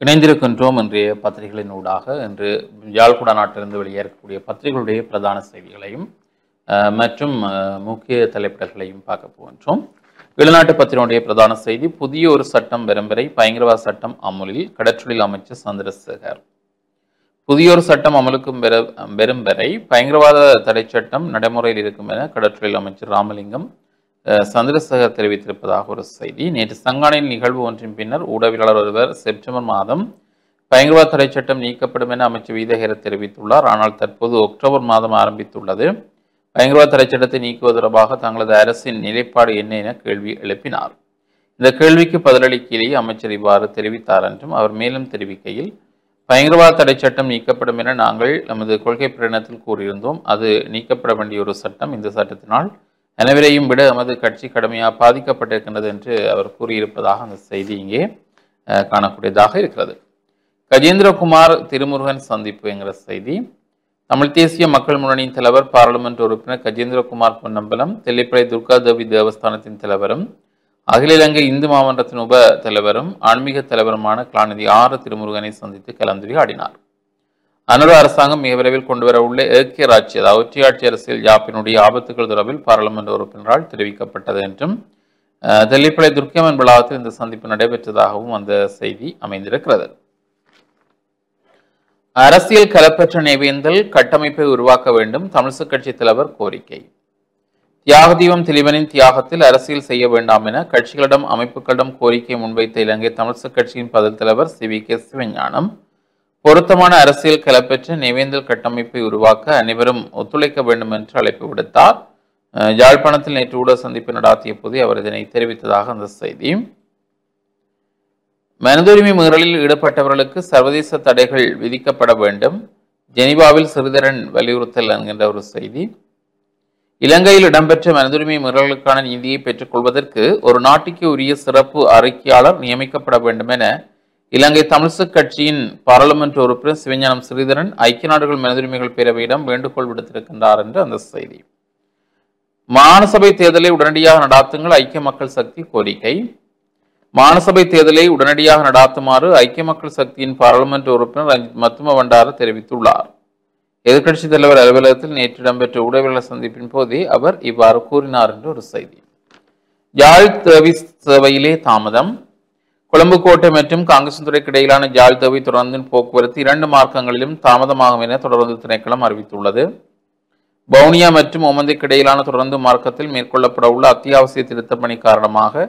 இணைந்திருக்கின்றோம். இன்றைய பத்திரிகைகளின் ஊடாக இன்று யாழ்குடா நாட்டிலிருந்து வெளியேறக்கூடிய பத்திரிகைகளுடைய பிரதான செய்திகளையும் மற்றும் முக்கிய தலைப்பிடங்களையும் பார்க்க போகின்றோம். வெளிநாட்டு பத்திரிகையுடைய பிரதான செய்தி, புதிய ஒரு சட்டம் வரும் வரை பயங்கரவாத சட்டம் அமுலில், கடற்றொழில் அமைச்சர் சந்திரசேகர். புதிய ஒரு சட்டம் அமலுக்கு வரும் வரை பயங்கரவாத தடை சட்டம் நடைமுறையில் இருக்கும் என கடற்றொழில் அமைச்சர் ராமலிங்கம் சந்திரசேகர் தெரிவித்திருப்பதாக ஒரு செய்தி. நேற்று சங்கானையில் நிகழ்வு ஒன்றின் பின்னர் ஊடகவியலாளர் ஒருவர் செப்டம்பர் மாதம் பயங்கரவாத தடை சட்டம் நீக்கப்படும் என அமைச்சர் வீதஹேர தெரிவித்துள்ளார். ஆனால் தற்போது அக்டோபர் மாதம் ஆரம்பித்துள்ளது. பயங்கரவாத தடை சட்டத்தை நீக்குவது தொடர்பாக தங்களது அரசின் நிலைப்பாடு என்ன என கேள்வி எழுப்பினார். இந்த கேள்விக்கு பதிலளிக்கையிலேயே அமைச்சர் இவ்வாறு தெரிவித்தார் என்றும் அவர் மேலும் தெரிவிக்கையில், பயங்கரவாத தடை சட்டம் நீக்கப்படும் என நாங்கள் நமது கொள்கை பிரகடனத்தில் கூறியிருந்தோம். அது நீக்கப்பட வேண்டிய ஒரு சட்டம். இந்த சட்டத்தினால் அனைவரையும் விட எமது கட்சி கடுமையாக பாதிக்கப்பட்டிருக்கின்றது என்று அவர் கூறியிருப்பதாக அந்த செய்தி இங்கே காணக்கூடியதாக இருக்கிறது. கஜேந்திரகுமார் திருமுருகன் சந்திப்பு என்கிற செய்தி. தமிழ் தேசிய மக்கள் முன்னணியின் தலைவர் பாராளுமன்ற உறுப்பினர் கஜேந்திரகுமார் பொன்னம்பலம், தெல்லிப்பளை துர்காதேவி தேவஸ்தானத்தின் தலைவரும் அகில இலங்கை இந்து மாமன்றத்தின் உப தலைவரும் ஆன்மீக தலைவருமான கலாநிதி ஆர் திருமுருகனை சந்தித்து கலந்துரையாடினார். அனுர அரசாங்கம் மிக விரைவில் கொண்டுவர உள்ள ஏக்கிய ராட்சி, அதாவது ஒற்றையாட்சி அரசியல் யாப்பினுடைய ஆபத்துகள் தொடர்பில் பாராளுமன்ற உறுப்பினரால் தெரிவிக்கப்பட்டது என்றும் தெல்லிப்பளை துர்க்கியம்மன் வளாகத்தில் இந்த சந்திப்பு நடைபெற்றதாகவும் அந்த செய்தி அமைந்திருக்கிறது. அரசியல் கலப்பற்ற நிவேந்தல் கட்டமைப்பை உருவாக்க வேண்டும், தமிழிசை கட்சி தலைவர் கோரிக்கை. தியாகதீபம் திலீபனின் தியாகத்தில் அரசியல் செய்ய வேண்டாம் என கட்சிகளிடம் அமைப்புகளிடம் கோரிக்கை முன்வைத்த இலங்கை தமிழிசை கட்சியின் பதில் தலைவர் CVK சிவஞானம், பொருத்தமான அரசியல் கலப்பற்ற நிவேந்தல் கட்டமைப்பை உருவாக்க அனைவரும் ஒத்துழைக்க வேண்டும் என்று அழைப்பு விடுத்தார். யாழ்ப்பாணத்தில் நேற்று ஊடக சந்திப்பு நடாத்திய போது அவர் இதனை தெரிவித்ததாக அந்த செய்தி. மனிதுரிமை மீறலில் ஈடுபட்டவர்களுக்கு சர்வதேச தடைகள் விதிக்கப்பட வேண்டும், ஜெனீவாவில் சிறிதரன் வலியுறுத்தல் என்கின்ற ஒரு செய்தி. இலங்கையில் இடம்பெற்ற மனிதுரிமை மீறல்களுக்கான நீதியை பெற்றுக் கொள்வதற்கு ஒரு நாட்டுக்கு உரிய சிறப்பு அறிக்கையாளர் நியமிக்கப்பட வேண்டும் என இலங்கை தமிழிசை கட்சியின் பாராளுமன்ற உறுப்பினர் சிவஞானம் ஸ்ரீதரன் ஐக்கிய நாடுகள் மனிதுரிமைகள் பேரவையிடம் வேண்டுகோள் விடுத்திருக்கின்றார் என்று அந்த செய்தி. மாநசபை தேர்தலை உடனடியாக நடாத்துங்கள், ஐக்கிய மக்கள் சக்தி கோரிக்கை. மாநசபை தேர்தலை உடனடியாக நடாத்துமாறு ஐக்கிய மக்கள் சக்தியின் பாராளுமன்ற உறுப்பினர் ரஞ்சித் மத்தும பண்டார தெரிவித்துள்ளார். எதிர்க்கட்சித் தலைவர் அலுவலகத்தில் நேற்று இடம்பெற்ற ஊடகவியலாளர் சந்திப்பின் போதே அவர் இவ்வாறு கூறினார் என்று ஒரு செய்தி. யாழ் தேவி சேவையிலே தாமதம். கொழும்பு கோட்டை மற்றும் காங்கேசன்துறைக்கு இடையிலான யாழ் தேவி தொடர்ந்தின் போக்குவரத்து 2 மார்க்கங்களிலும் தாமதமாகும் என தொடர்ந்து திணைக்களம் அறிவித்துள்ளது. வவுனியா மற்றும் ஓமந்தைக்கு இடையிலான தொடர்ந்து மார்க்கத்தில் மேற்கொள்ளப்பட உள்ள அத்தியாவசிய திருத்த பணி காரணமாக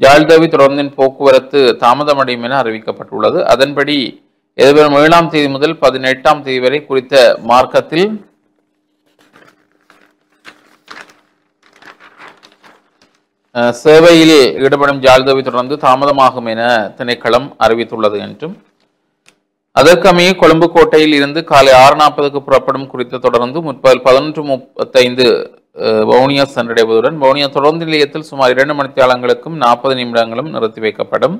யாழ் தேவி தொடர்ந்தின் போக்குவரத்து தாமதமடையும் என அறிவிக்கப்பட்டுள்ளது. அதன்படி எதிர்வரும் 7ஆம் தேதி முதல் 18ஆம் தேதி வரை குறித்த மார்க்கத்தில் சேவையில் ஈடுபடும் யாழ்தேவி தொடர்ந்து தாமதமாகும் என திணைக்களம் அறிவித்துள்ளது என்றும், அதற்கமைய கொழும்பு கோட்டையில் இருந்து காலை 6:40க்கு புறப்படும் குறித்த தொடர்ந்து முற்பகல் 11:35 வவுனியா சென்றடைவதுடன் வவுனியா தொடர்ந்து நிலையத்தில் சுமார் 2 மணித்தியாலங்களுக்கும் 40 நிமிடங்களும் நிறுத்தி வைக்கப்படும்.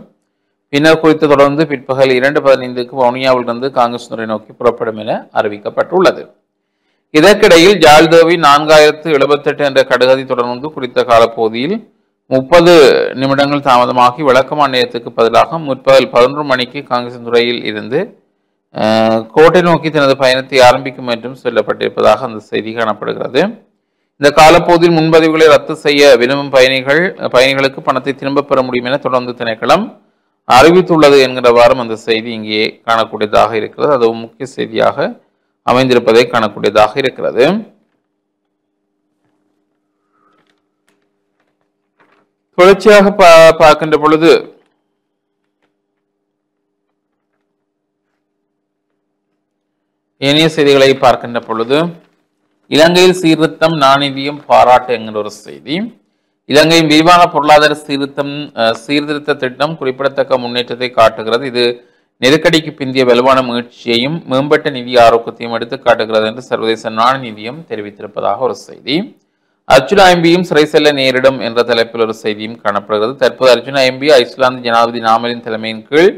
பின்னர் குறித்த தொடர்ந்து பிற்பகல் 2:15க்கு வவுனியாவிலிருந்து காங்கேசன்துறை நோக்கி புறப்படும் என அறிவிக்கப்பட்டுள்ளது. இதற்கிடையில் யாழ்தேவி 4078 என்ற கடுகதி தொடர்ந்து குறித்த காலப்பகுதியில் 30 நிமிடங்கள் தாமதமாகி வழக்கமான நேரத்துக்கு பதிலாக முற்பகல் 11 மணிக்கு காங்கேசன்துறையில் இருந்து கோட்டை நோக்கி தனது பயணத்தை ஆரம்பிக்கும் என்றும் சொல்லப்பட்டிருப்பதாக அந்த செய்தி காணப்படுகிறது. இந்த காலப்பகுதியில் முன்பதிவுகளை ரத்து செய்ய விரும்பும் பயணிகளுக்கு பணத்தை திரும்பப் பெற முடியும் என தொடர்ந்து திணைக்களம் அறிவித்துள்ளது என்கிறவாறும் அந்த செய்தி இங்கே காணக்கூடியதாக இருக்கிறது. அதுவும் முக்கிய செய்தியாக அமைந்திருப்பதை காணக்கூடியதாக இருக்கிறது. தொடர்ச்சியாக பார்க்கின்ற பொழுது ஏனைய செய்திகளை பார்க்கின்ற பொழுது, இலங்கையில் சீர்திருத்தம் நாணயத்தையும் பாராட்டு என்கிற ஒரு செய்தி. இலங்கையின் விரிவான பொருளாதார சீர்திருத்த திட்டம் குறிப்பிடத்தக்க முன்னேற்றத்தை காட்டுகிறது. இது நெருக்கடிக்கு பிந்திய வலுவான முயற்சியையும் மேம்பட்ட நிதி ஆரோக்கியத்தையும் எடுத்து காட்டுகிறது என்று சர்வதேச நாணய நிதியம் தெரிவித்திருப்பதாக ஒரு செய்தி. அர்ஜுனா எம்பியும் சிறை செல்ல நேரிடும் என்ற தலைப்பில் ஒரு செய்தியும் காணப்படுகிறது. தற்போது அர்ஜுனா எம்பி ஐஸ்லாந்து ஜனாதிபதி நாமலின் தலைமையின் கீழ்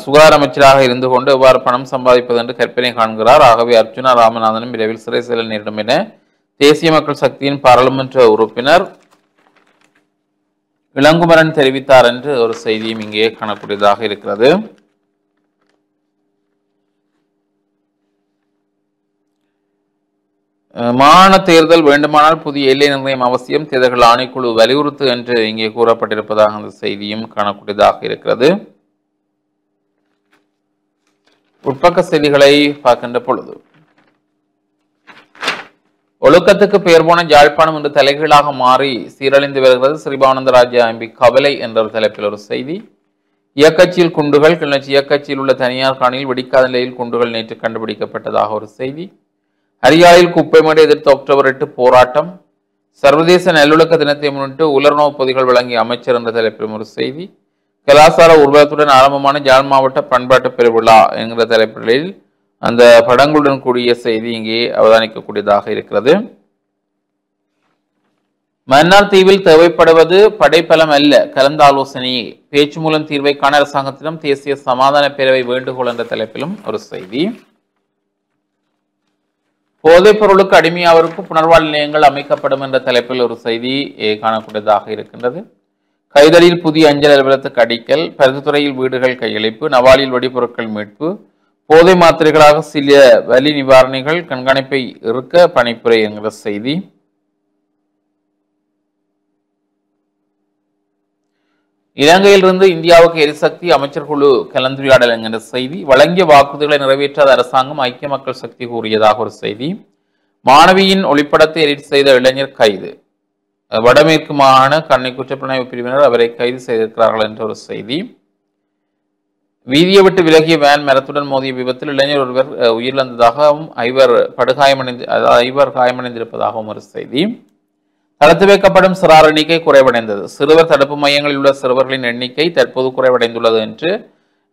சுகாதார அமைச்சராக இருந்து கொண்டு எவ்வாறு பணம் சம்பாதிப்பது என்று கற்பனை காண்கிறார். ஆகவே அர்ஜுனா ராமநாதனும் விரைவில் சிறை செல்ல நேரிடும் என தேசிய மக்கள் சக்தியின் பாராளுமன்ற உறுப்பினர் இளங்குமரன் தெரிவித்தார் என்று ஒரு செய்தியும் இங்கே காணக்கூடியதாக இருக்கிறது. மாகாண தேர்தல் வேண்டுமானால் புதிய எல்லை நிர்ணயம் அவசியம், தேர்தல்கள் ஆணைக்குழு வலியுறுத்து என்று இங்கே கூறப்பட்டிருப்பதாக அந்த செய்தியும் காணக்கூடியதாக இருக்கிறது. உட்பக்க செய்திகளை பார்க்கின்ற பொழுது, ஒழுக்கத்துக்கு பெயர் போன யாழ்ப்பாணம் இன்று தலைகீழாக மாறி சீரழிந்து வருகிறது, ஸ்ரீபானந்த ராஜா எம்பி கவலை என்ற ஒரு தலைப்பில் ஒரு செய்தி. இயக்கச்சியில் குண்டுகள், கிளிநொச்சி இயக்கச்சியில் உள்ள தனியார் காணியில் வெடிக்காத நிலையில் குண்டுகள் நேற்று கண்டுபிடிக்கப்பட்டதாக ஒரு செய்தி. அரியாயில் குப்பை மேடை எதிர்த்து அக்டோபர் 8 போராட்டம், சர்வதேச நல்லொழுக்க தினத்தை முன்னிட்டு உலர்நோவு பொதிகள் வழங்கிய அமைச்சர் என்ற தலைப்பிலும் ஒரு செய்தி. கலாசார உருவகத்துடன் ஆரம்பமான யாழ் மாவட்ட பண்பாட்டு பெருவிழா என்கிற தலைப்புகளில் அந்த படங்களுடன் கூடிய செய்தி இங்கே அவதானிக்கக்கூடியதாக இருக்கிறது. மன்னார் தீவில் தேவைப்படுவது படைப்பலம் அல்ல, கலந்த ஆலோசனையே, பேச்சு மூலம் தீர்வை காண அரசாங்கத்திடம் தேசிய சமாதான பேரவை வேண்டுகோள் என்ற தலைப்பிலும் ஒரு செய்தி. போதைப் பொருளுக்கு அடிமையாவருக்கு புனர்வாழ் நிலையங்கள் அமைக்கப்படும் என்ற தலைப்பில் ஒரு செய்தி காணக்கூடியதாக இருக்கின்றது. கைதடியில் புதிய அஞ்சல் அலுவலகத்துக்கு அடிக்கல், பருத்தித்துறையில் வீடுகள் கையளிப்பு, நவாலில் வெடிபொருட்கள் மீட்பு, போதை மாத்திரைகளாக சில வலி நிவாரணிகள் கண்காணிப்பை இருக்க பணிப்புரை என்கிற செய்தி. இலங்கையிலிருந்து இந்தியாவுக்கு எரிசக்தி அமைச்சர் குழு கலந்துரையாடல் என்கிற செய்தி. வழங்கிய வாக்குறுதிகளை நிறைவேற்றாத அரசாங்கம் ஐக்கிய மக்கள் சக்தி கூறியதாக ஒரு செய்தி. மாணவியின் ஒளிப்படத்தை எடிட் செய்த இளைஞர் கைது, வடமேற்கு மாகாண கண்ணை குற்றப்புலனாய்வு பிரிவினர் அவரை கைது செய்திருக்கிறார்கள் என்ற ஒரு செய்தி. வீதியை விட்டு விலகிய வேன் மரத்துடன் மோதிய விபத்தில் இளைஞர் ஒருவர் உயிரிழந்ததாகவும் ஐவர் காயமடைந்திருப்பதாகவும் ஒரு செய்தி. தடுத்து வைக்கப்படும் சிறார் எண்ணிக்கை குறைவடைந்தது, சிறுவர் தடுப்பு மையங்களில் உள்ள சிறுவர்களின் எண்ணிக்கை தற்போது குறைவடைந்துள்ளது என்று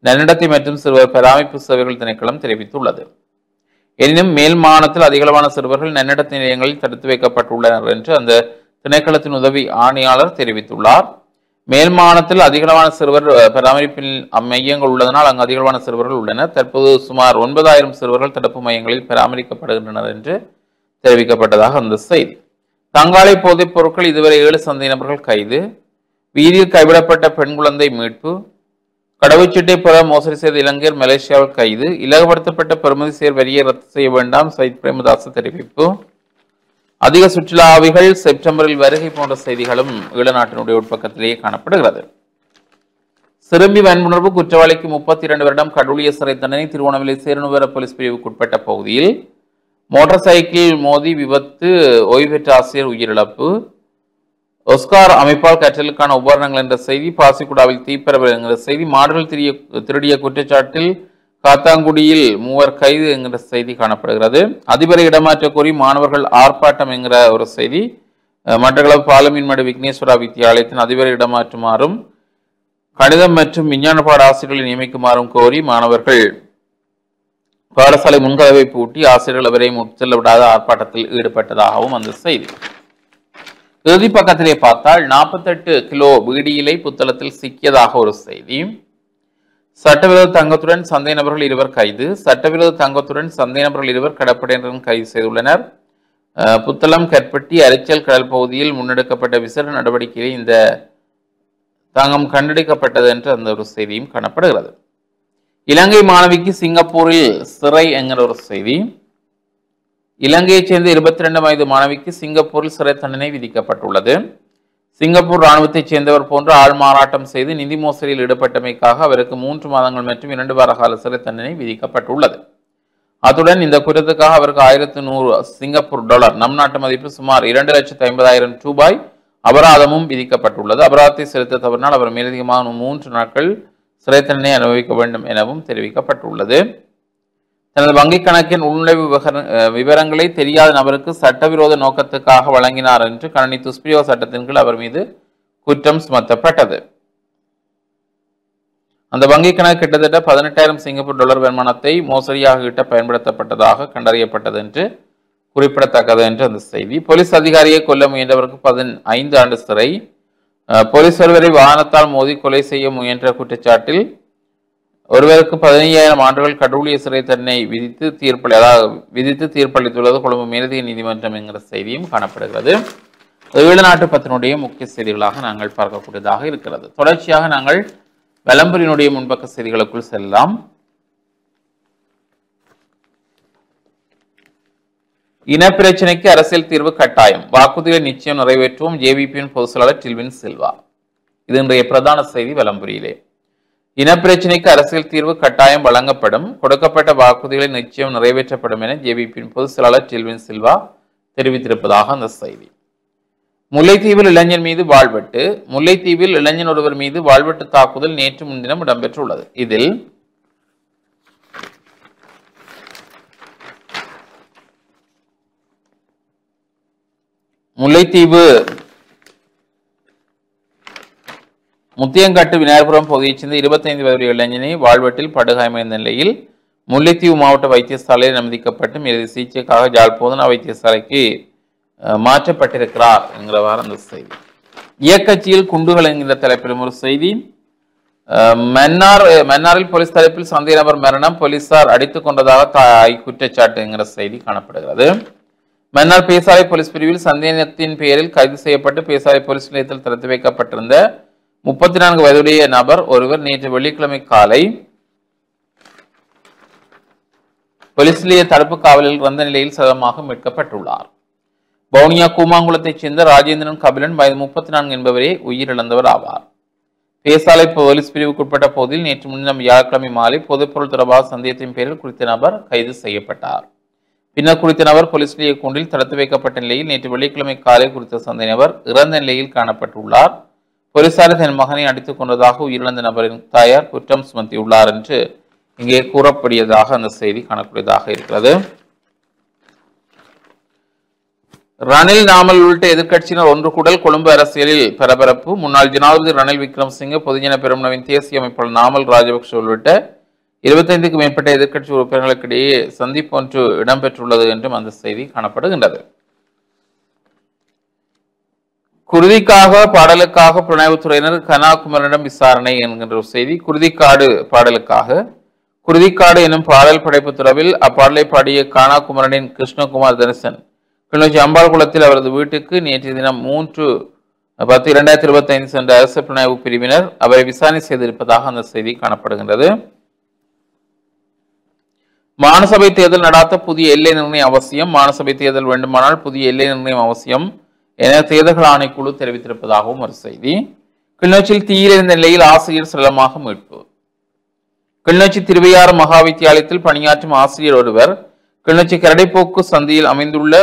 நன்னடத்தை மற்றும் சிறுவர் பராமரிப்பு சேவைகள் திணைக்களம் தெரிவித்துள்ளது. எனினும் மேல் மாகாணத்தில் அதிகளவான சிறுவர்கள் நன்னடத்தை நிலையங்களில் தடுத்து வைக்கப்பட்டுள்ளனர் என்று அந்த திணைக்களத்தின் உதவி ஆணையாளர் தெரிவித்துள்ளார். மேல் மாகாணத்தில் அதிகளவான சிறுவர் பராமரிப்பில் மையங்கள் உள்ளதனால் அங்கு அதிகளவான சிறுவர்கள் உள்ளனர். தற்போது சுமார் 9000 சிறுவர்கள் தடுப்பு மையங்களில் பராமரிக்கப்படுகின்றனர் என்று தெரிவிக்கப்பட்டதாக அந்த செய்தி. தங்காலை போதைப் பொருட்கள் இதுவரை 7 சந்தேக நபர்கள் கைது, வீதியில் கைவிடப்பட்ட பெண் குழந்தை மீட்பு, கடவுச்சீட்டை பெற மோசடி செய்த இலங்கையர் மலேசியாவில் கைது, இலகுபடுத்தப்பட்ட பெறுமதி சேர் வரியை ரத்து செய்ய வேண்டாம் சைத் பிரேமதாச தெரிவிப்பு, அதிக சுற்றுலாவிகள் செப்டம்பரில் வருகை போன்ற செய்திகளும் ஈழநாட்டினுடைய உட்பக்கத்திலேயே காணப்படுகிறது. சிறுமி வன்புணர்வு குற்றவாளிக்கு 32 வருடம் கடூழிய சிறை தண்டனை. திருவோணமலை சேரனுவர போலீஸ் பிரிவுக்குட்பட்ட பகுதியில் மோட்டார் சைக்கிள் மோதி விபத்து, ஓய்வு பெற்ற ஆசிரியர் உயிரிழப்பு, ஒஸ்கார் அமைப்பால் கற்றலுக்கான உபகரணங்கள் என்ற செய்தி. பாசிக்குடாவில் தீப்பரவல் என்கிற செய்தி. மாடுகள் திருடிய குற்றச்சாட்டில் காத்தாங்குடியில் 3 கைது என்கிற செய்தி காணப்படுகிறது. அதிபரை இடமாற்ற கோரி மாணவர்கள் ஆர்ப்பாட்டம் என்கிற ஒரு செய்தி. மட்டக்களப்பு பாலமீன்மடு விக்னேஸ்வரா வித்தியாலயத்தின் அதிபரை இடமாற்றுமாறும் கணிதம் மற்றும் விஞ்ஞான பாட ஆசிரியர்களை நியமிக்குமாறும் கோரி மாணவர்கள் பாடசாலை முன்கதவை பூட்டி ஆசிரியர்கள் அவரை முற்செல்ல விடாத ஆர்ப்பாட்டத்தில் ஈடுபட்டதாகவும் அந்த செய்தி. இறுதி பக்கத்திலே பார்த்தால் 48 கிலோ வீடியிலை புத்தளத்தில் சிக்கியதாக ஒரு செய்தி. சட்டவிரோத தங்கத்துடன் சந்தேக நபர்கள் 2 கைது, சட்டவிரோத தங்கத்துடன் சந்தேக நபர்கள் 2 கடற்படையினரும் கைது செய்துள்ளனர். புத்தளம் கற்பட்டி அரிச்சல் கடல் பகுதியில் முன்னெடுக்கப்பட்ட விசேட நடவடிக்கையில் இந்த தங்கம் கண்டெடுக்கப்பட்டது என்று அந்த ஒரு செய்தியும் காணப்படுகிறது. இலங்கை மாணவிக்கு சிங்கப்பூரில் சிறை என்கிற ஒரு செய்தி. இலங்கையைச் சேர்ந்த 22 வயது மாணவிக்கு சிங்கப்பூரில் சிறை தண்டனை விதிக்கப்பட்டுள்ளது. சிங்கப்பூர் இராணுவத்தைச் சேர்ந்தவர் போன்று ஆள் மாறாட்டம் செய்து நிதி மோசடியில் ஈடுபட்டமைக்காக அவருக்கு 3 மாதங்கள் மற்றும் 2 வார கால சிறை தண்டனை விதிக்கப்பட்டுள்ளது. அத்துடன் இந்த குற்றத்துக்காக அவருக்கு 1100 சிங்கப்பூர் டாலர், நம் நாட்டு மதிப்பு சுமார் 2,50,000 ரூபாய் அபராதமும் விதிக்கப்பட்டுள்ளது. அபராதத்தை செலுத்த தவறினால் அவர் மேலதிகமாக 3 நாட்கள் சிறை தண்டனை அனுபவிக்க வேண்டும் எனவும் தெரிவிக்கப்பட்டுள்ளது. தனது வங்கிக் கணக்கின் உள்நுழைவு விவரங்களை தெரியாத நபருக்கு சட்டவிரோத நோக்கத்துக்காக வழங்கினார் என்று கணனி துஷ்பிரயோக சட்டத்தின் கீழ் அவர் மீது குற்றம் சுமத்தப்பட்டது. அந்த வங்கிக் கணக்கு கிட்டத்தட்ட 18,000 சிங்கப்பூர் டாலர் வருமானத்தை மோசடியாக ஈட்ட பயன்படுத்தப்பட்டதாக கண்டறியப்பட்டது என்று குறிப்பிடத்தக்கது என்று அந்த செய்தி. போலீஸ் அதிகாரியை கொல்ல முயன்றவருக்கு 15 ஆண்டு சிறை. போலீஸ் ஒருவரை வாகனத்தால் மோதி கொலை செய்ய முயன்ற குற்றச்சாட்டில் ஒருவருக்கு 15,000 ஆண்டுகள் கடூழிய சிறை தண்டனை விதித்து தீர்ப்பளித்துள்ளது கொழும்பு மேலதிக நீதிமன்றம் என்கிற செய்தியும் காணப்படுகிறது. ஈழநாட்டு பத்தினுடைய முக்கிய செய்திகளாக நாங்கள் பார்க்கக்கூடியதாக இருக்கிறது. தொடர்ச்சியாக நாங்கள் விளம்பரினுடைய முன்பக்க செய்திகளுக்குள் செல்லலாம். இனப்பிரச்சினைக்கு அரசியல் தீர்வு கட்டாயம், வாக்குறுதிகளை நிச்சயம் நிறைவேற்றுவோம், ஜேவிபியின் பொதுச் செயலாளர் டில்வின் சில்வா. இது இன்றைய பிரதான செய்தி வலம்புரியிலே. இனப்பிரச்சினைக்கு அரசியல் தீர்வு கட்டாயம் வழங்கப்படும், கொடுக்கப்பட்ட வாக்குறுதிகளை நிச்சயம் நிறைவேற்றப்படும் என ஜேவிபியின் பொதுச் செயலாளர் டில்வின் சில்வா தெரிவித்திருப்பதாக அந்த செய்தி. முல்லைத்தீவில் இளைஞன் மீது வாழ்வெட்டு. முல்லைத்தீவில் இளைஞன் ஒருவர் மீது வாழ்வெட்டு தாக்குதல் நேற்று முன்தினம் இடம்பெற்றுள்ளது. இதில் முல்லைத்தீவு முத்தியங்காட்டு விநாயகபுரம் பகுதியைச் சேர்ந்த 25 வயதுடைய இளைஞனை வாழ்வெட்டில் படுகாயமடைந்த நிலையில் முல்லைத்தீவு மாவட்ட வைத்தியசாலையில் அனுமதிக்கப்பட்டு மேலதிக சிகிச்சைக்காக யாழ் போதனா வைத்தியசாலைக்கு மாற்றப்பட்டிருக்கிறார் என்கிறவாறு அந்த செய்தி. இயக்கட்சியில் குண்டுகள் என்கிற தலைப்பிலும் ஒரு செய்தி. மன்னாரில் போலீஸ் தரப்பில் சந்தேக நபர் மரணம், போலீசார் அடித்துக் கொண்டதாக தாய் குற்றச்சாட்டு என்கிற செய்தி காணப்படுகிறது. மன்னார் பேசாலை போலீஸ் பிரிவில் சந்தேகத்தின் பெயரில் கைது செய்யப்பட்டு பேசாலை போலீஸ் நிலையத்தில் திறந்து வைக்கப்பட்டிருந்த 34 வயதுடைய நபர் ஒருவர் நேற்று வெள்ளிக்கிழமை காலை போலீஸ் நிலைய தடுப்பு காவலில் இருந்த நிலையில் சதமாக மீட்கப்பட்டுள்ளார். வவுனியா கூமாங்குளத்தைச் சேர்ந்த ராஜேந்திரன் கபிலன் வயது 34 என்பவரே உயிரிழந்தவர் ஆவார். பேசாலை போலீஸ் பிரிவுக்குட்பட்ட பகுதியில் நேற்று முன்தினம் வியாழக்கிழமை மாலை பொதுப்பொருள் தொடர்பாக சந்தேகத்தின் பேரில் குறித்த நபர் கைது செய்யப்பட்டார். பின்னர் குறித்த நபர் போலீஸ் நிலைய கூண்டில் தடுத்து வைக்கப்பட்ட நிலையில் நேற்று வெள்ளிக்கிழமை காலை குறித்த சந்தேக நபர் இறந்த நிலையில் காணப்பட்டுள்ளார். போலீசார் தன் மகனை அடித்துக் கொண்டதாக உயிரிழந்த நபரின் தாயார் குற்றம் சுமத்தியுள்ளார் என்று இங்கே கூறப்படியதாக அந்த செய்தி காணக்கூடியதாக இருக்கிறது. ரணில் நாமல் உள்ளிட்ட எதிர்க்கட்சியினர் ஒன்று கூடல் கொழும்பு அரசியலில் பரபரப்பு. முன்னாள் ஜனாதிபதி ரணில் விக்ரமசிங்கே, பொதுஜன பெரமுனவின் தேசிய அமைப்பாளர் நாமல் ராஜபக்ஷ உள்ளிட்ட 25க்கும் மேற்பட்ட எதிர்க்கட்சி உறுப்பினர்களுக்கிடையே சந்திப்பு ஒன்று இடம்பெற்றுள்ளது என்றும் அந்த செய்தி காணப்படுகின்றது. குருதிக்காக பாடலுக்காக புலனாய்வுத்துறையினர் கனாகுமரனிடம் விசாரணை என்கின்ற ஒரு செய்தி. குருதிக்காடு பாடலுக்காக குருதிக்காடு எனும் பாடல் படைப்பு தொடர்பில் அப்பாடலை பாடிய கனாகுமரனின் கிருஷ்ணகுமார் தரிசன் கிளிநொச்சி அம்பாள்குளத்தில் அவரது வீட்டுக்கு நேற்றைய தினம் 3/10/2025 சென்ற அரசு புலனாய்வு பிரிவினர் அவரை விசாரணை செய்திருப்பதாக அந்த செய்தி காணப்படுகின்றது. மாநசபை தேர்தல் நடாத்த புதிய எல்லை நிர்ணயம் அவசியம், மாநசபை தேர்தல் வேண்டுமானால் புதிய எல்லை நிர்ணயம் அவசியம் என தேர்தல்கள் ஆணைக்குழு தெரிவித்திருப்பதாகவும் ஒரு செய்தி. கிளிநொச்சியில் தீயில் இருந்த நிலையில் ஆசிரியர் சடலமாக மீட்பு. கிளிநொச்சி திருவையாறு மகாவித்தியாலயத்தில் பணியாற்றும் ஆசிரியர் ஒருவர் கிளிநொச்சி கரடைப்போக்கு சந்தியில் அமைந்துள்ள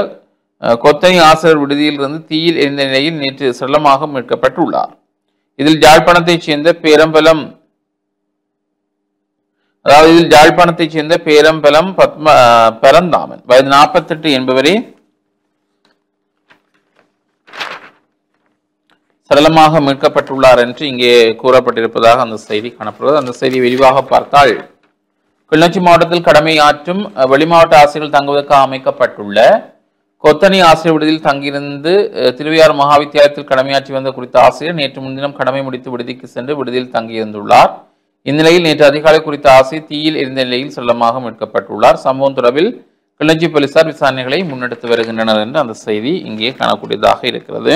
கொத்தனி ஆசிரியர் விடுதியில் இருந்து தீயில் எரிந்த நிலையில் நேற்று சடலமாக மீட்கப்பட்டுள்ளார். இதில் யாழ்ப்பாணத்தைச் சேர்ந்த பேரம்பலம் பரந்தாமன் வயது 48 என்பவரே சடலமாக மீட்கப்பட்டுள்ளார் என்று இங்கே கூறப்பட்டிருப்பதாக அந்த செய்தி காணப்படுகிறது. அந்த செய்தி விரிவாக பார்த்தால், கிளிநொச்சி மாவட்டத்தில் கடமையாற்றும் வெளிமாவட்ட ஆசிரியர்கள் தங்குவதற்காக அமைக்கப்பட்டுள்ள கொத்தனி ஆசிரியர் விடுதியில் தங்கியிருந்து திருவையாறு மகாவித்தியாலயத்தில் கடமையாற்றி வந்த குறித்த ஆசிரியர் நேற்று முன்தினம் கடமை முடித்து விடுதிக்கு சென்று விடுதியில் தங்கியிருந்துள்ளார். இந்நிலையில் நேற்று அதிகாலை குறித்த ஆசிரியர் தீயில் எரிந்த நிலையில் சடலமாக மீட்கப்பட்டுள்ளார். சம்பவம் தொடர்பில் கிளிநொச்சி போலீசார் விசாரணைகளை முன்னெடுத்து வருகின்றனர் என்று அந்த செய்தி இங்கே காணக்கூடியதாக இருக்கிறது.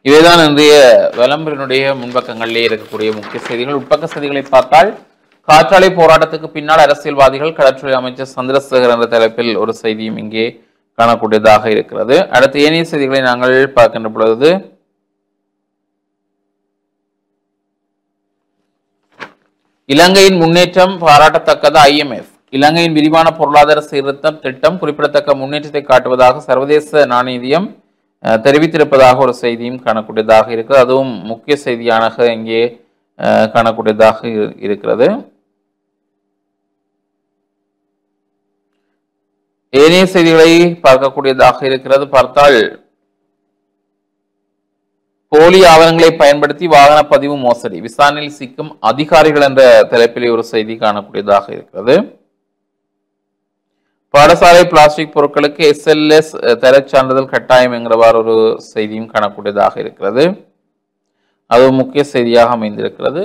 இவைதான் இன்றைய விளம்பரனுடைய முன்பக்கங்களிலே இருக்கக்கூடிய முக்கிய செய்திகள். உட்பக்க செய்திகளை பார்த்தால், காற்றாலை போராட்டத்துக்கு பின்னால் அரசியல்வாதிகள், கடற்துறை அமைச்சர் சந்திரசேகர் என்ற தலைப்பில் ஒரு செய்தியும் இங்கே காணக்கூடியதாக இருக்கிறது. அடுத்த ஏனைய செய்திகளை நாங்கள் பார்க்கின்ற பொழுது, இலங்கையின் முன்னேற்றம் பாராட்டத்தக்கது IMF. இலங்கையின் விரிவான பொருளாதார சீர்திருத்தம் திட்டம் குறிப்பிடத்தக்க முன்னேற்றத்தை காட்டுவதாக சர்வதேச நாணயம் தெரிவித்திருப்பதாக ஒரு செய்தியும் காணக்கூடியதாக இருக்கிறது. அதுவும் முக்கிய செய்தியாக இங்கே காணக்கூடியதாக இருக்கிறது. ஏனைய செய்திகளை பார்க்கக்கூடியதாக இருக்கிறது. பார்த்தால், போலி ஆவணங்களை பயன்படுத்தி வாகன பதிவு மோசடி, விசாரணையில் சிக்கும் அதிகாரிகள் என்ற தலைப்பிலே ஒரு செய்தி காணக்கூடியதாக இருக்கிறது. பாடசாலை பிளாஸ்டிக் பொருட்களுக்கு SLS தரச் சான்றிதழ் கட்டாயம் என்கிறவாறு ஒரு செய்தியும் காணக்கூடியதாக இருக்கிறது. அது முக்கிய செய்தியாக அமைந்திருக்கிறது.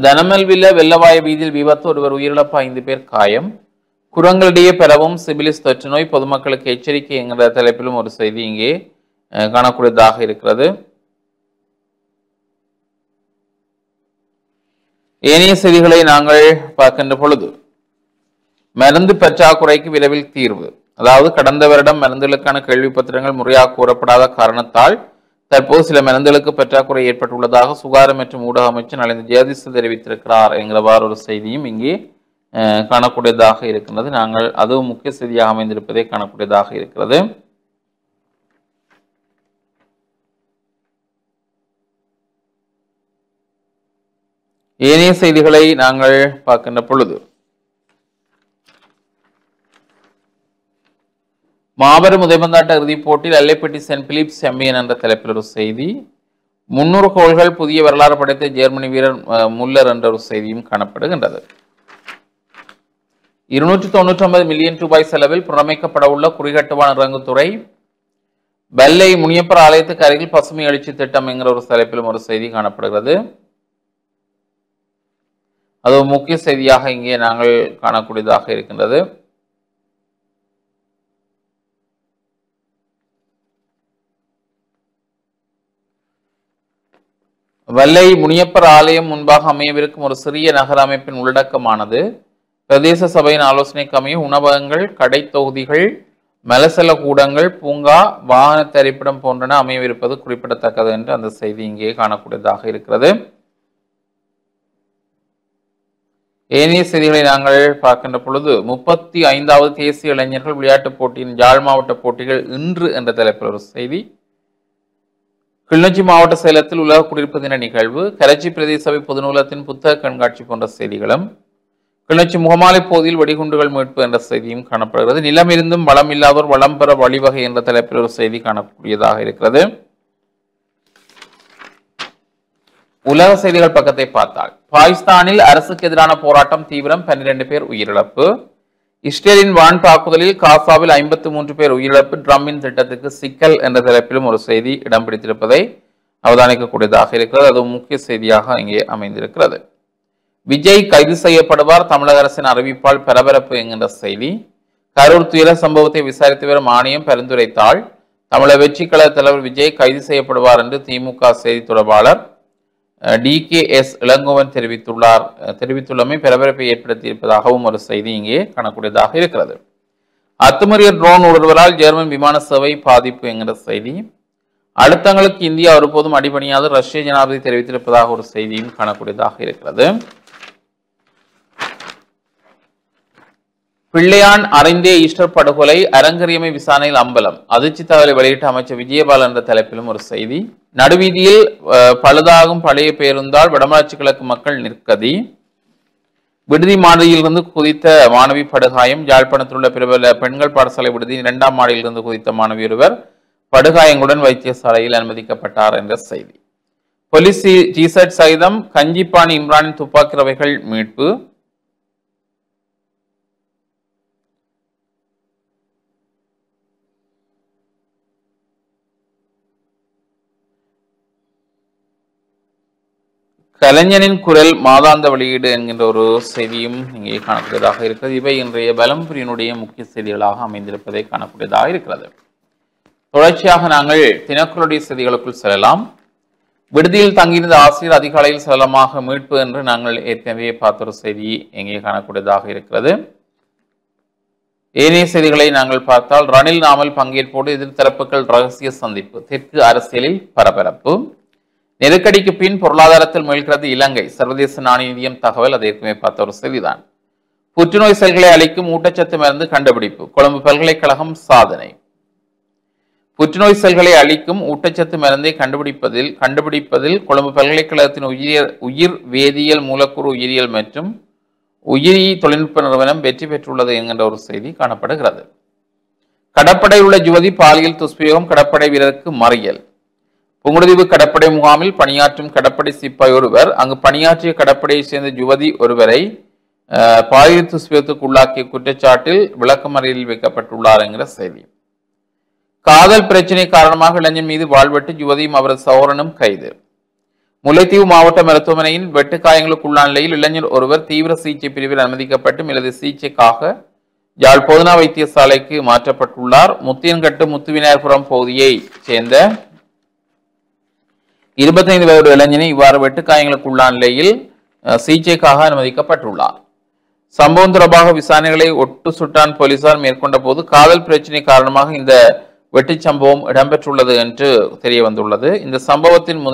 தனமல்வில வெள்ளவாய வீதியில் விபத்து, ஒருவர் உயிரிழப்பு, 5 பேர் காயம். குரங்களிடையே பெறவும் சிபிலிஸ் தொற்று நோய், பொதுமக்களுக்கு எச்சரிக்கை என்கிற தலைப்பிலும் ஒரு செய்தி இங்கே காணக்கூடியதாக இருக்கிறது. ஏனைய செய்திகளை நாங்கள் பார்க்கின்ற பொழுது மருந்து பற்றாக்குறைக்கு விரைவில் தீர்வு. அதாவது கடந்த வருடம் மருந்துகளுக்கான கேள்வி பத்திரங்கள் முறையாக கூறப்படாத காரணத்தால் தற்போது சில மருந்துகளுக்கு பற்றாக்குறை ஏற்பட்டுள்ளதாக சுகாதார மற்றும் ஊடக அமைச்சர் நலிந்த ஜெயதிச தெரிவித்திருக்கிறார் என்கிறவாறு ஒரு செய்தியும் இங்கே காணக்கூடியதாக இருக்கின்றது. நாங்கள் அதுவும் முக்கிய செய்தியாக அமைந்திருப்பதை காணக்கூடியதாக இருக்கிறது. ஏனைய செய்திகளை நாங்கள் பார்க்கின்ற பொழுது மாபெரும் உதைபந்தாட்ட இறுதிப் போட்டியில் அல்லைப்பட்டி சென்ட் பிலிப்ஸ் சாம்பியன் என்ற தலைப்பில் ஒரு செய்தி. 300 கோல்கள் புதிய வரலாறு படைத்த ஜெர்மனி வீரர் முல்லர் என்ற ஒரு செய்தியும் காணப்படுகின்றது. 299 மில்லியன் ரூபாய் செலவில் புனரமைக்கப்பட உள்ள குறிகட்டுவான இறங்குத்துறை பல்லை முனியப்பர் ஆலயத்துக்கு அருகில் பசுமை எழுச்சி திட்டம் என்கிற ஒரு தலைப்பிலும் ஒரு செய்தி காணப்படுகிறது. அது முக்கிய செய்தியாக இங்கே நாங்கள் காணக்கூடியதாக இருக்கின்றது. வல்லை முனியப்பர் ஆலயம் முன்பாக அமையவிருக்கும் ஒரு சிறிய நகர அமைப்பின் உள்ளடக்கமானது பிரதேச சபையின் ஆலோசனைக்கு அமைய உணவகங்கள், கடை தொகுதிகள், மலசல கூடங்கள், பூங்கா, வாகன தரிப்பிடம் போன்றன அமையவிருப்பது குறிப்பிடத்தக்கது என்று அந்த செய்தி இங்கே காணக்கூடியதாக இருக்கிறது. ஏனைய செய்திகளை நாங்கள் பார்க்கின்ற பொழுது 35வது தேசிய இளைஞர்கள் விளையாட்டுப் போட்டியின் யாழ் மாவட்ட போட்டிகள் இன்று என்ற தலைப்பில் ஒரு செய்தி. கிளிநொச்சி மாவட்ட சேலத்தில் உலக குடியிருப்பு தின நிகழ்வு, கரைச்சி பிரதேச சபை பொது நூலகத்தின் புத்தக கண்காட்சி போன்ற செய்திகளும், கிளிநொச்சி முகமாலை பகுதியில் வெடிகுண்டுகள் மீட்பு என்ற செய்தியும் காணப்படுகிறது. நிலம் இருந்தும் வளம் இல்லாதோர் வளம் பெற வழிவகை என்ற தலைப்பில் ஒரு செய்தி காணக்கூடியதாக இருக்கிறது. உலக செய்திகள் பக்கத்தை பார்த்தால் பாகிஸ்தானில் அரசுக்கு எதிரான போராட்டம் தீவிரம், 12 பேர் உயிரிழப்பு. இஸ்ரேலின் வான் தாக்குதலில் காசாவில் 53 பேர் உயிரிழப்பு, ட்ரம்பின் திட்டத்துக்கு சிக்கல் என்ற தலைப்பிலும் ஒரு செய்தி இடம் பிடித்திருப்பதை அவதானிக்கக்கூடியதாக இருக்கிறது. அது முக்கிய செய்தியாக இங்கே அமைந்திருக்கிறது. விஜய் கைது செய்யப்படுவார், தமிழக அரசின் அறிவிப்பால் பரபரப்பு என்கின்ற செய்தி. கரூர் துயர சம்பவத்தை விசாரித்து வரும் ஆணையம் பரிந்துரைத்தால் தமிழக வெற்றி கழக தலைவர் விஜய் கைது செய்யப்படுவார் என்று திமுக செய்தி தொடர்பாளர் DKS இளங்கோவன் தெரிவித்துள்ளமை பரபரப்பை ஏற்படுத்தியிருப்பதாகவும் ஒரு செய்தி இங்கே காணக்கூடியதாக இருக்கிறது. அத்துமீறிய ட்ரோன் ஊடுருவலால் ஜெர்மன் விமான சேவை பாதிப்பு என்கிற செய்தி. அழுத்தங்களுக்கு இந்தியா ஒருபோதும் அடிபணியாது ரஷ்ய ஜனாதிபதி தெரிவித்திருப்பதாக ஒரு செய்தியும் காணக்கூடியதாக இருக்கிறது. பிள்ளையான் அறிந்தே ஈஸ்டர் படுகொலை, அரங்கரியமை விசாரணையில் அம்பலம், அதிர்ச்சி தகவலை வெளியிட்ட அமைச்சர் விஜயபால் என்ற தலைப்பிலும் ஒரு செய்தி. நடுவீதியில் பழுதாகும் பழைய பேருந்தால் வடமராட்சி கிழக்கு மக்கள் நிற்கதி. விடுதி மாடியிலிருந்து குதித்த மாணவி படுகாயம். யாழ்ப்பாணத்தில் உள்ள பிரபல பெண்கள் பாடசாலை விடுதி 2ஆம் மாடியிலிருந்து குதித்த மாணவி ஒருவர் படுகாயங்களுடன் வைத்தியசாலையில் அனுமதிக்கப்பட்டார் என்ற செய்தி. போலீஸ் ஜிசட் சகிதம் கஞ்சிப்பாணி இம்ரானின் துப்பாக்கி ரவைகள் மீட்பு. கலைஞனின் குரல் மாதாந்த வெளியீடு என்கின்ற ஒரு செய்தியும் இங்கே காணக்கூடியதாக இருக்கிறது. இவை இன்றைய பலம்புரியினுடைய முக்கிய செய்திகளாக அமைந்திருப்பதை காணக்கூடியதாக இருக்கிறது. தொடர்ச்சியாக நாங்கள் தினக்குரலுடைய செய்திகளுக்குள் செல்லலாம். விடுதியில் தங்கியிருந்த ஆசிரியர் அதிகாலையில் சலமாக மீட்பு என்று நாங்கள் ஏற்கனவே பார்த்த ஒரு செய்தி இங்கே காணக்கூடியதாக இருக்கிறது. ஏனைய செய்திகளை நாங்கள் பார்த்தால் ரணில் நாமல் பங்கேற்போடு எதிர்த்தரப்புகள் ரகசிய சந்திப்பு, தெற்கு அரசியலில் பரபரப்பு. நெருக்கடிக்கு பின் பொருளாதாரத்தில் மீள்கிறது இலங்கை, சர்வதேச நாணய நிதியம் தகவல். அதை ஏற்கனவே பார்த்த ஒரு செய்திதான். புற்றுநோய் செல்களை அளிக்கும் ஊட்டச்சத்து மருந்து கண்டுபிடிப்பு, கொழும்பு பல்கலைக்கழகம் சாதனை. புற்றுநோய் செல்களை அளிக்கும் ஊட்டச்சத்து மருந்தை கண்டுபிடிப்பதில் கொழும்பு பல்கலைக்கழகத்தின் உயிர் வேதியியல், மூலக்கூறு உயிரியல் மற்றும் உயிரி தொழில்நுட்ப நிறுவனம் வெற்றி பெற்றுள்ளது என்கின்ற ஒரு செய்தி காணப்படுகிறது. கடற்படை உள்ள யுவதி பாலியல் துஷ்பிரயோகம், கடற்படை வீரருக்கு மறியல். புங்குடுதீவு கடற்படை முகாமில் பணியாற்றும் கடற்படை சிப்பாய் ஒருவர் அங்கு பணியாற்றிய கடற்படையை சேர்ந்த யுவதி ஒருவரை பாலியல் துஷ்பிரயோகத்துக்கு உள்ளாக்கிய குற்றச்சாட்டில் விளக்கமறியலில் வைக்கப்பட்டுள்ளார் என்கிற செய்தி. காதல் பிரச்சினை காரணமாக இளைஞன் மீது வாழ்வெட்டு, யுவதியும் அவரது சகோதரனும் கைது. முல்லைத்தீவு மாவட்ட மருத்துவமனையின் வெட்டுக்காயங்களுக்குள்ளான நிலையில் இளைஞர் ஒருவர் தீவிர சிகிச்சை பிரிவில் அனுமதிக்கப்பட்டு மேலது சிகிச்சைக்காக யாழ் போதனா வைத்தியசாலைக்கு மாற்றப்பட்டுள்ளார். முத்தியன்கட்டு முத்துவிநாயகபுரம் பகுதியைச் சேர்ந்த 25 வயது இளைஞனை இவ்வாறு வெட்டுக்காயங்களுக்குள்ளான நிலையில் சிகிச்சைக்காக அனுமதிக்கப்பட்டுள்ளார். சம்பவம் தொடர்பாக விசாரணைகளை ஒட்டு சுட்டான் போலீசார் மேற்கொண்ட போது காதல் பிரச்சினை காரணமாக இந்த வெட்டி சம்பவம் இடம்பெற்றுள்ளது என்று தெரிய வந்துள்ளது. இந்த சம்பவத்தின்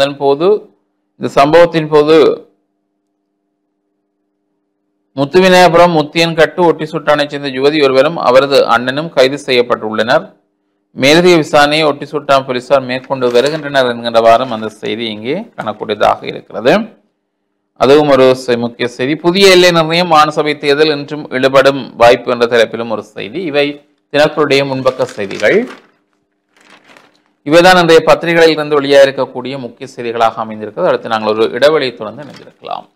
போது முத்துவிநாயபுரம் முத்தியன்கட்டு ஒட்டி சுட்டானைச் சேர்ந்த யுவதி ஒருவரும் அவரது அண்ணனும் கைது செய்யப்பட்டுள்ளனர். மேலதிக விசாரணையை ஒட்டி சுட்டான் போலீசார் மேற்கொண்டு வருகின்றனர் என்கின்றவாறும் அந்த செய்தி இங்கே காணக்கூடியதாக இருக்கிறது. அதுவும் ஒரு முக்கிய செய்தி. புதிய எல்லை நிர்ணயம் மாநசபை தேர்தல் இன்றும் ஈடுபடும் வாய்ப்பு என்ற தலைப்பிலும் ஒரு செய்தி. இவை தினக்களுடைய முன்பக்க செய்திகள். இவைதான் இன்றைய பத்திரிகைகளில் இருந்து வெளியாக இருக்கக்கூடிய முக்கிய செய்திகளாக அமைந்திருக்கிறது. அடுத்து நாங்கள் ஒரு இடைவெளியை தொடர்ந்து இணைந்திருக்கலாம்.